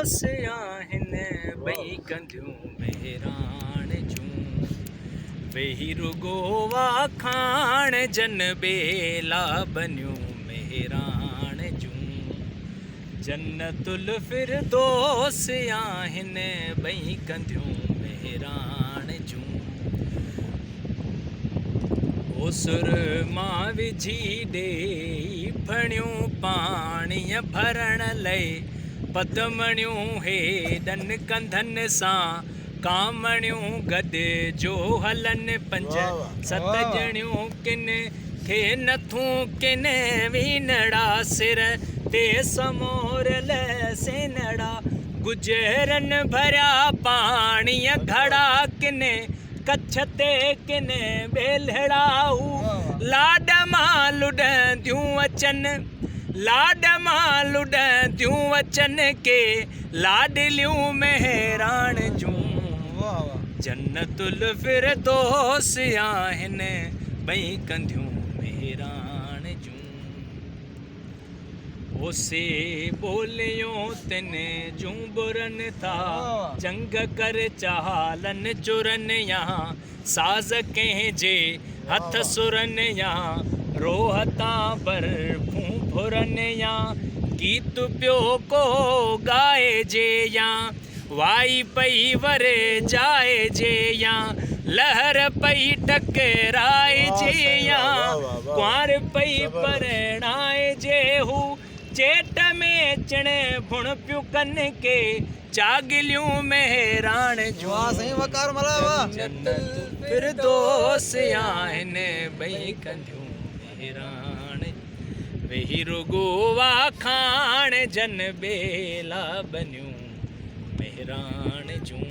दोस आहिनि ॿई कंदियूं बहिराण जूं वेही रुगो वाखाण जन बेला बनियूं बहिराण जूं जन्नतुल फिरदौस आहिनि ॿई कंदियूं बहिराण जूं ओसुर मां विझी ॾेई फणियूं पाणीअ भरण लइ पदमणियूं हेॾनि कंधनि सां कामणियूं गॾिजो हलनि पंज सत ॼणियूं किन खे नथूं किन वीनड़ा सिर ते समोरल सेनड़ा गुजरनि भरिया पाणीअ घड़ा किन कच्छ ते किन बेलड़ाऊ लाड मां लुॾंदियूं अचनि लाड मां लुॾंदियूं अचनि के लाडलियूं मेहराण जूं जन्नतुल फिरदौस आहिनि ॿई कंदियूं मेहराण जूं ओसे ॿोलियूं तिन जूं बुरनि था जंग कर चालनि चुरनि या साज़ कंहिंजे हथ सुरनि या रोहता बर्फूं फुरनि या गीत पियो को ॻाइजे या वाई पई वर जाइजे या लहर पई टकराइजे या कुंवार पई परणाइजे हू चेट में चणे भुण पियूं कनि के चागिलियूं मेहराण जूं फिरदौस आहिनि ॿई कंदियूं मेहराण वेही रुगो वाखाण जन बेला बनियूं मेहराण जूं